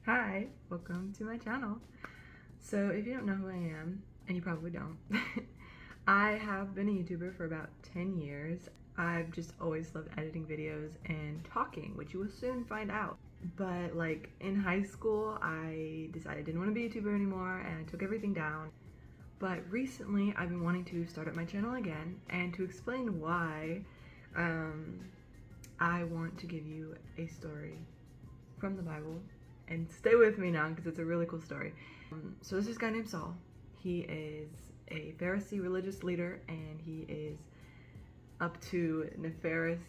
Hi, welcome to my channel. So if you don't know who I am, and you probably don't, I have been a YouTuber for about 10 years. I've just always loved editing videos and talking, which you will soon find out. But like in high school, I decided I didn't want to be a YouTuber anymore and I took everything down. But recently I've been wanting to start up my channel again, and to explain why, I want to give you a story from the Bible. And stay with me now because it's a really cool story. So this is a guy named Saul. He is a Pharisee religious leader, and he is up to nefarious,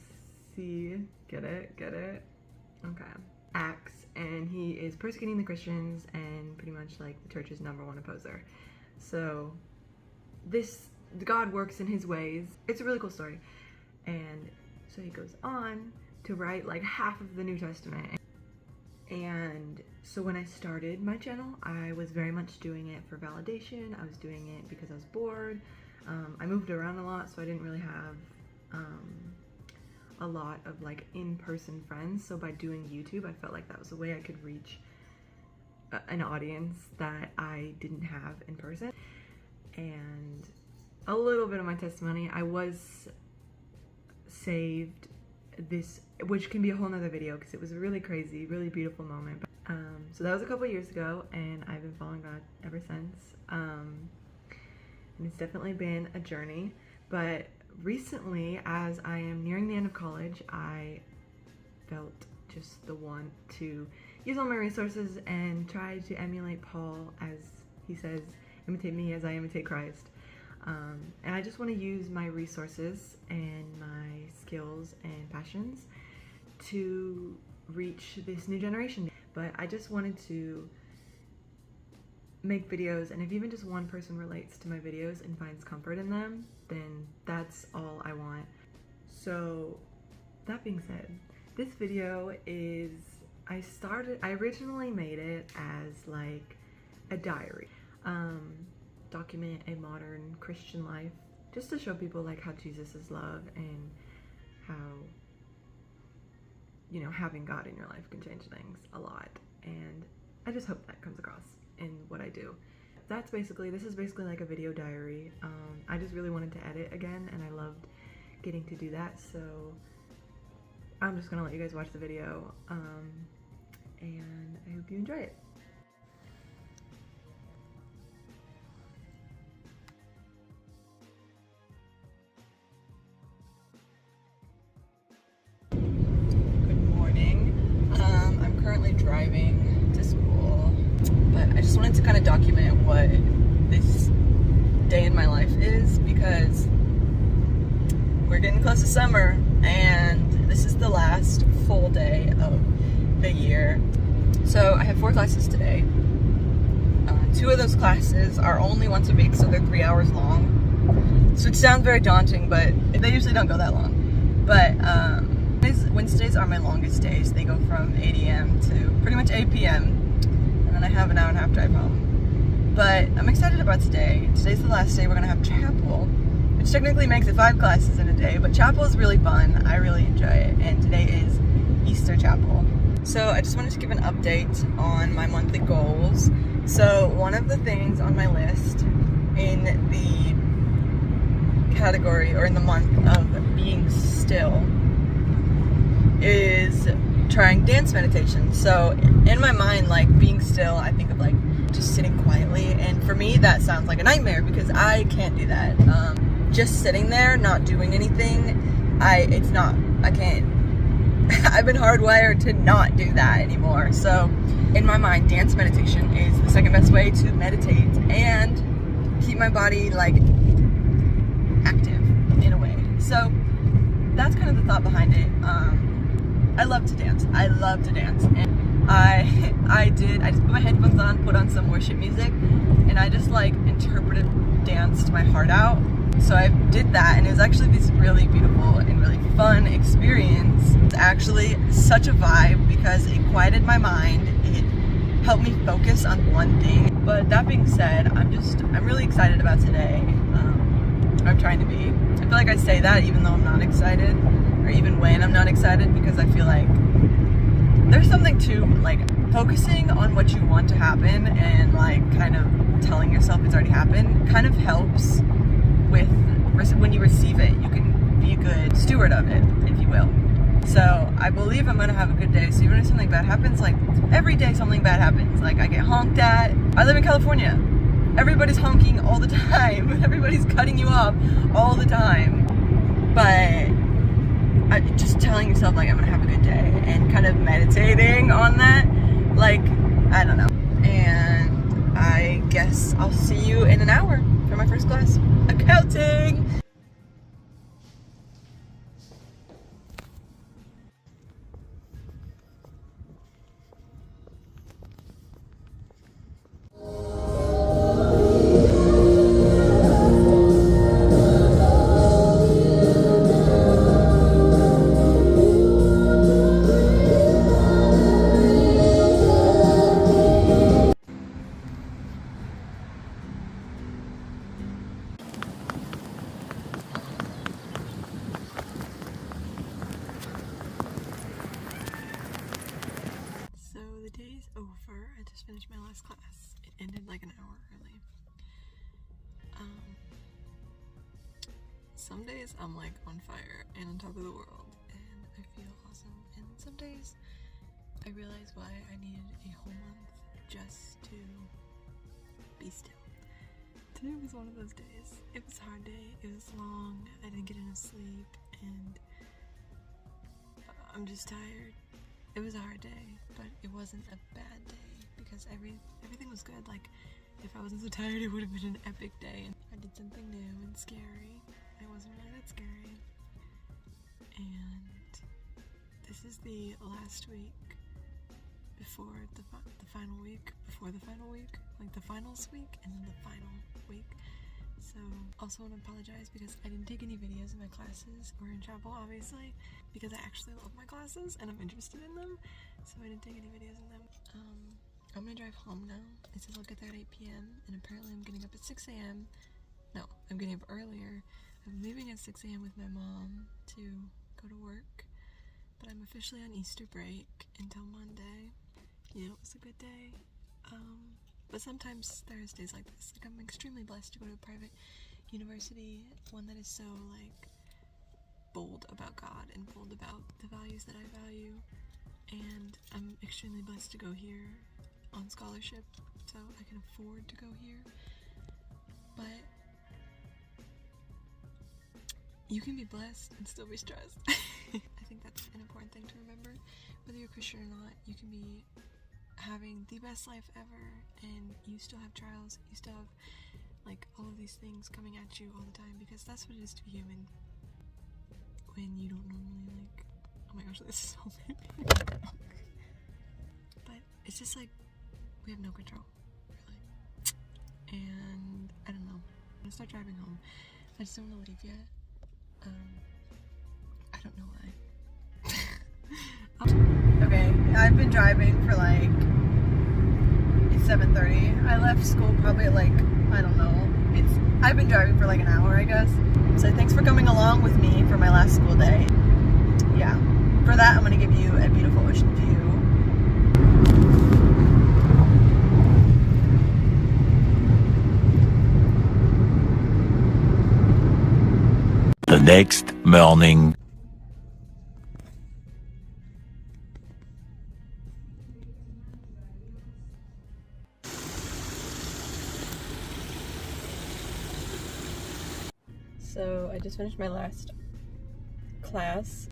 get it? Okay. Acts, and he is persecuting the Christians and pretty much like the church's #1 opposer. So God works in his ways. It's a really cool story. And so he goes on to write like half of the New Testament. And so when I started my channel, I was very much doing it for validation. I was doing it because I was bored. I moved around a lot, so I didn't really have a lot of like in-person friends. So by doing YouTube, I felt like that was a way I could reach an audience that I didn't have in person. And a little bit of my testimony, I was saved which can be a whole nother video because it was a really crazy, really beautiful moment. So that was a couple years ago, and I've been following God ever since. And it's definitely been a journey. But recently, as I am nearing the end of college, I felt just the want to use all my resources and try to emulate Paul, as he says, imitate me as I imitate Christ. And I just want to use my resources and my skills and passions to reach this new generation. But I just wanted to make videos, and if even just one person relates to my videos and finds comfort in them, then that's all I want. So that being said, this video is, I originally made it as like a diary. Document a modern Christian life, just to show people like how Jesus is love and how, you know, having God in your life can change things a lot. And I just hope that comes across in what I do. This is basically like a video diary. I just really wanted to edit again, and I loved getting to do that, so I'm just gonna let you guys watch the video, and I hope you enjoy it. Currently driving to school, but I just wanted to kind of document what this day in my life is, because we're getting close to summer and this is the last full day of the year. So I have 4 classes today. 2 of those classes are only once a week, so they're 3 hours long. So it sounds very daunting, but they usually don't go that long. But Wednesdays are my longest days. They go from 8 a.m. to pretty much 8 p.m. and then I have an hour and a half drive home. But I'm excited about today. Today's the last day. We're gonna have chapel, which technically makes it 5 classes in a day, but chapel is really fun. I really enjoy it, and today is Easter chapel. So I just wanted to give an update on my monthly goals. So one of the things on my list in the category, or in the month of being still, is trying dance meditation. So in my mind, like being still, I think of like just sitting quietly, and for me that sounds like a nightmare because I can't do that. Just sitting there not doing anything, I can't. I've been hardwired to not do that anymore. So in my mind, dance meditation is the second best way to meditate and keep my body like active in a way. So that's kind of the thought behind it. I love to dance. And I just put my headphones on, put on some worship music, and I just like interpretive danced my heart out. So I did that, and it was actually this really beautiful and really fun experience. It's actually such a vibe because it quieted my mind. It helped me focus on one thing. But that being said, I'm really excited about today. I'm trying to be. I feel like I say that even though I'm not excited, or even when I'm not excited, because I feel like there's something to like focusing on what you want to happen and like kind of telling yourself it's already happened kind of helps with when you receive it. You can be a good steward of it, if you will. So I believe I'm gonna have a good day. So even if something bad happens, like every day something bad happens. Like I get honked at. I live in California. Everybody's honking all the time. Everybody's cutting you off all the time. But just telling yourself like I'm gonna have a good day and kind of meditating on that, like, I don't know. And I guess I'll see you in an hour for my first class, accounting. Finished my last class. It ended like an hour early. Some days I'm like on fire and on top of the world and I feel awesome, and some days I realize why I needed a whole month just to be still. Today was one of those days. It was a hard day, it was long, I didn't get enough sleep, and I'm just tired. It was a hard day, but it wasn't a bad day. Because everything was good. Like, if I wasn't so tired, it would have been an epic day. I did something new and scary. It wasn't really that scary. And this is the last week before the final week, before the final week, like the finals week, and then the final week. So, also want to apologize because I didn't take any videos of my classes or in chapel, obviously, because I actually love my classes and I'm interested in them. So I didn't take any videos of them. I'm gonna drive home now. It says I'll get there at 8 p.m. and apparently I'm getting up at 6 a.m. No, I'm getting up earlier. I'm leaving at 6 a.m. with my mom to go to work. But I'm officially on Easter break until Monday. Yeah, it was a good day. But sometimes there's days like this. Like, I'm extremely blessed to go to a private university, one that is so, like, bold about God and bold about the values that I value. And I'm extremely blessed to go here on scholarship, so I can afford to go here. But you can be blessed and still be stressed. I think that's an important thing to remember. Whether you're Christian or not, you can be having the best life ever and you still have trials, you still have like all of these things coming at you all the time, because that's what it is to be human when you don't normally, like, oh my gosh, this is so baby. But it's just like we have no control, really. And I don't know, I'm gonna start driving home. I just don't want to leave yet. I don't know why. Okay, I've been driving for like, it's 7:30. I left school probably at like, I don't know. I've been driving for like an hour, I guess. So thanks for coming along with me for my last school day. Yeah, for that I'm gonna give you a beautiful ocean view. The next morning. So I just finished my last class,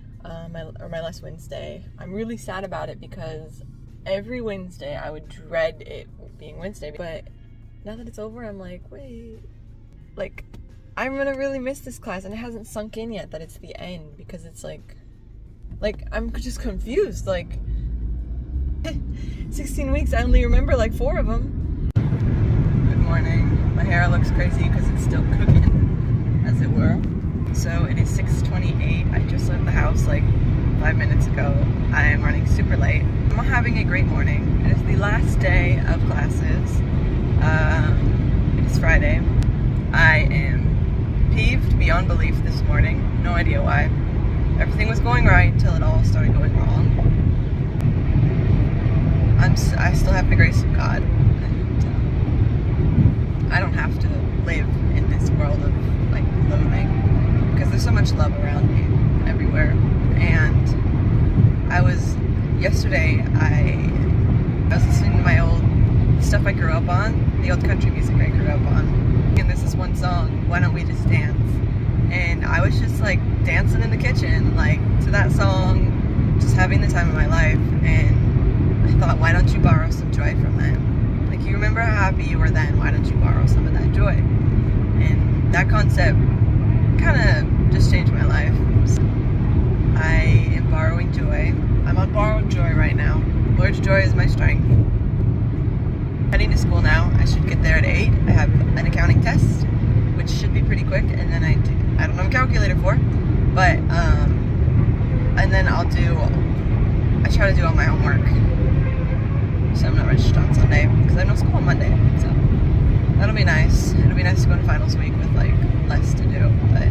my last Wednesday. I'm really sad about it because every Wednesday I would dread it being Wednesday, but now that it's over, I'm like, wait, like, I'm gonna really miss this class, and it hasn't sunk in yet that it's the end, because it's like I'm just confused, like 16 weeks, I only remember like 4 of them. Good morning. My hair looks crazy because it's still cooking, as it were. So it is 6:28. I just left the house like 5 minutes ago. I am running super late. I'm having a great morning. It is the last day of classes. It is Friday. I am peeved beyond belief this morning. No idea why. Everything was going right until it all started going wrong. I still have the grace of God, and I don't have to live in this world of like loathing, because there's so much love around me everywhere. And yesterday I was listening to my old stuff I grew up on, the old country music I grew up on, and there's this one song, Why Don't We Just Dance? And I was just like dancing in the kitchen, like to that song, just having the time of my life. And I thought, why don't you borrow some joy from that? Like, you remember how happy you were then, why don't you borrow some of that joy? And that concept kind of just changed my life. So I am borrowing joy. I'm on borrowed joy right now. Lord's joy is my strength. Heading to school now. I should get there at 8. I have an accounting test, which should be pretty quick, and then I don't have a calculator for, but and then I try to do all my homework, so I'm not registered on Sunday because I have no school on Monday, so that'll be nice. It'll be nice to go into finals week with like less to do. But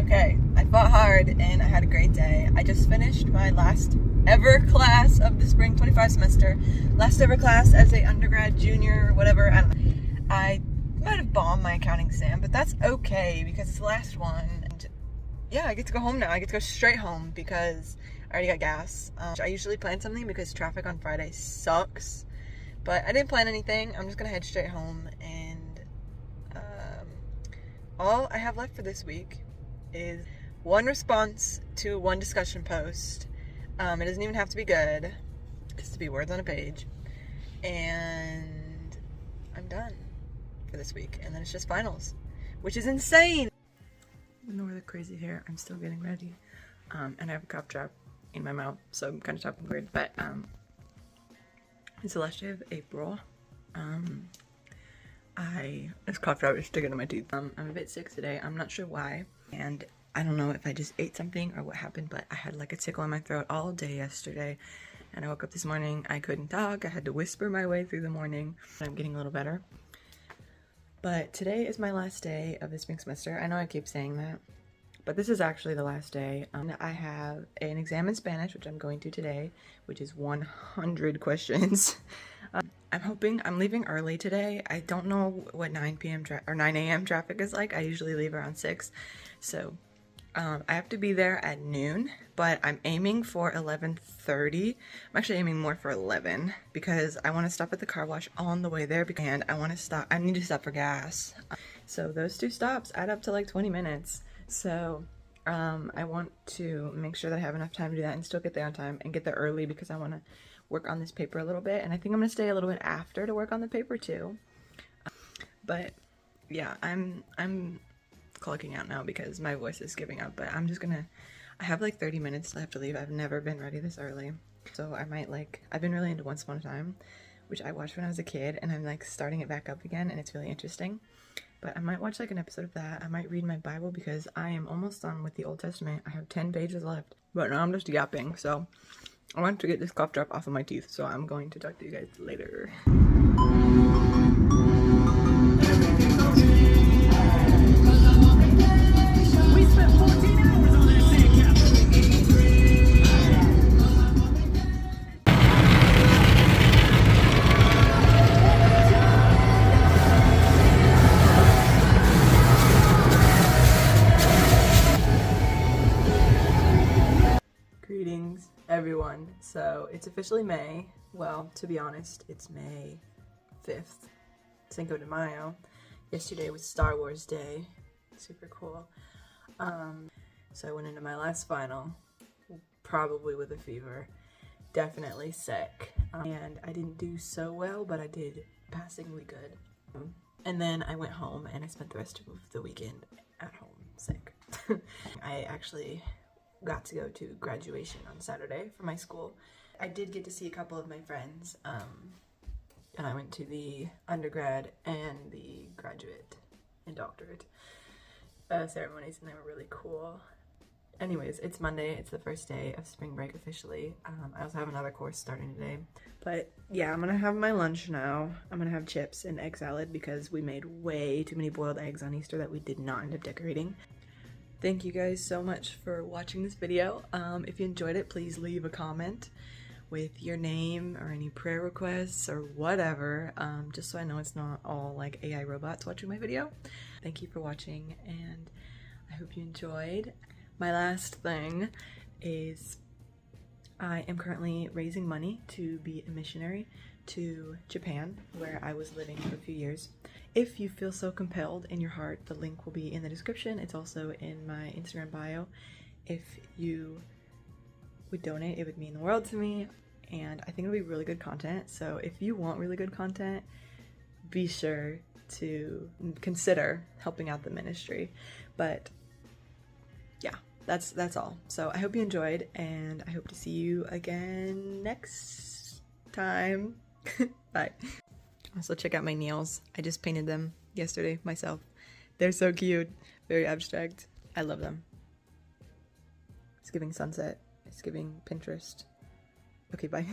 okay, I fought hard and I had a great day. I just finished my last ever class of the spring 25 semester. Last ever class as a undergrad, junior, or whatever. I might have bombed my accounting exam, but that's okay because it's the last one. And yeah, I get to go home now. I get to go straight home because I already got gas. I usually plan something because traffic on Friday sucks, but I didn't plan anything. I'm just gonna head straight home, and all I have left for this week is one response to one discussion post. It doesn't even have to be good, just to be words on a page, and I'm done for this week, and then it's just finals, which is insane. Even though we're the crazy hair, I'm still getting ready, and I have a cough drop in my mouth, so I'm kind of talking weird, but it's the last day of April. This cough drop is sticking to my teeth. I'm a bit sick today. I'm not sure why, and I don't know if I just ate something or what happened, but I had like a tickle in my throat all day yesterday, and I woke up this morning, I couldn't talk, I had to whisper my way through the morning. I'm getting a little better. But today is my last day of the spring semester. I know I keep saying that, but this is actually the last day. I have an exam in Spanish, which I'm going to today, which is 100 questions. I'm leaving early today. I don't know what 9 a.m. traffic is like. I usually leave around 6, so I have to be there at noon, but I'm aiming for 11:30. I'm actually aiming more for 11 because I want to stop at the car wash on the way there, and I need to stop for gas. So those 2 stops add up to like 20 minutes. So I want to make sure that I have enough time to do that and still get there on time and get there early because I want to work on this paper a little bit, and I think I'm going to stay a little bit after to work on the paper too. But yeah, I'm clocking out now because my voice is giving up, but I have like 30 minutes till I have to leave. I've never been ready this early, so I've been really into Once Upon a Time, which I watched when I was a kid, and I'm like starting it back up again, and it's really interesting. But I might watch like an episode of that. I might read my Bible because I am almost done with the Old Testament. I have 10 pages left, but now I'm just yapping, so I want to get this cough drop off of my teeth, so I'm going to talk to you guys later. We spent 14 hours on that sandcastle. Greetings, everyone. So it's officially May. Well, to be honest, it's May 5th, Cinco de Mayo. Yesterday was Star Wars Day. Super cool. So I went into my last final, probably with a fever, definitely sick, and I didn't do so well, but I did passingly good. And then I went home and I spent the rest of the weekend at home sick. I actually got to go to graduation on Saturday for my school. I did get to see a couple of my friends, and I went to the undergrad and the graduate and doctorate ceremonies, and they were really cool. Anyways, it's Monday. It's the first day of spring break officially. I also have another course starting today. But yeah, I'm gonna have my lunch now. I'm gonna have chips and egg salad because we made way too many boiled eggs on Easter that we did not end up decorating. Thank you guys so much for watching this video. If you enjoyed it, please leave a comment with your name or any prayer requests or whatever, just so I know it's not all like AI robots watching my video. Thank you for watching, and I hope you enjoyed. My last thing is I am currently raising money to be a missionary to Japan, where I was living for a few years. If you feel so compelled in your heart, the link will be in the description. It's also in my Instagram bio. If you would donate, it would mean the world to me, and I think it'll be really good content. So if you want really good content, be sure to consider helping out the ministry. But yeah, that's all. So I hope you enjoyed, and I hope to see you again next time. Bye. Also, check out my nails. I just painted them yesterday myself. They're so cute, very abstract. I love them. It's giving sunset. It's giving Pinterest. Okay, bye.